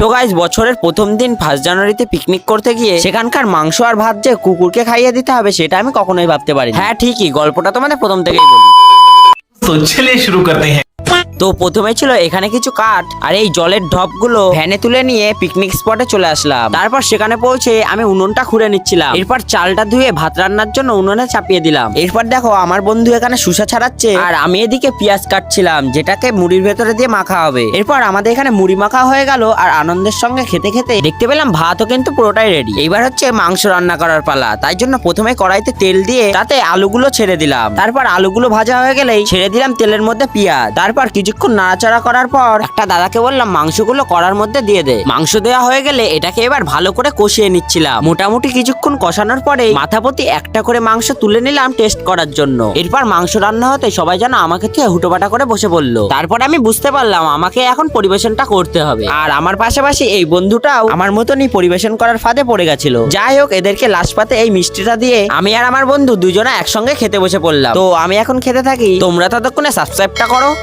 So guys, বছরের প্রথম দিন 1 জানুয়ারিতে পিকনিক করতে গিয়ে সেখানকার মাংস আর ভাত যে কুকুরকে খাইয়ে দিতে হবে সেটা আমি কখনোই ভাবতে পারিনি। হ্যাঁ ঠিকই, গল্পটা তোমাদের প্রথম থেকেই বলি। तो चलिए शुरू करते हैं। তো প্রথমে ছিল এখানে কিছু কাঠ আর এই জলের ঢপগুলো ভ্যানে তুলে নিয়ে পিকনিক স্পটে চলে আসলাম। তারপর সেখানে পৌঁছে আমি উনুনটা খুঁড়ে নিচ্ছিলাম। এরপর চালটা ধুয়ে ভাত রান্নার জন্য উনুনে চাপিয়ে দিলাম। এরপর দেখো আমার বন্ধু এখানে শুষা ছাড়াচ্ছে আর আমি এদিকে পেঁয়াজ কাটছিলাম, যেটাকে মুড়ির ভেতরে দিয়ে মাখা হবে। এরপর আমাদের এখানে মুড়ি মাখা হয়ে গেল আর আনন্দের সঙ্গে খেতে খেতে দেখতে পেলাম ভাতও কিন্তু পুরোটাই রেডি। এইবার হচ্ছে মাংস রান্না করার পালা। তাই জন্য প্রথমে কড়াইতে তেল দিয়ে তাতে আলুগুলো ছেড়ে দিলাম। তারপর আলুগুলো ভাজা হয়ে গেলেই ছেড়ে দিলাম তেলের মধ্যে পেঁয়াজ। তারপর কিছুক্ষণ নাড়াচাড়া করার পর একটা দাদাকে বললাম মাংসগুলো কড়ার মধ্যে দিয়ে দে। মাংস দেওয়া হয়ে গেলে এটাকে এবার ভালো করে কষিয়ে নিচ্ছিলাম। মোটামুটি কিছুক্ষণ কষানোর পরে মাথাপতি একটা করে মাংস তুলে নিলাম টেস্ট করার জন্য। এরপর মাংস রান্না হতে সবাই যেন আমাকে থেকে হুটোপাটা করে বসে পড়লো। তারপর আমি বুঝতে পারলাম আমাকে এখন পরিবেশনটা করতে হবে। আর আমার পাশাপাশি এই বন্ধুটাও আমার মতনই পরিবেশন করার ফাঁদে পড়ে গেছিল। যাই হোক, এদেরকে লাস্ট পাতে এই মিষ্টিটা দিয়ে আমি আর আমার বন্ধু দুজনে একসঙ্গে খেতে বসে পড়লাম। তো আমি এখন খেতে থাকি, তোমরা ততক্ষণে সাবস্ক্রাইবটা করো।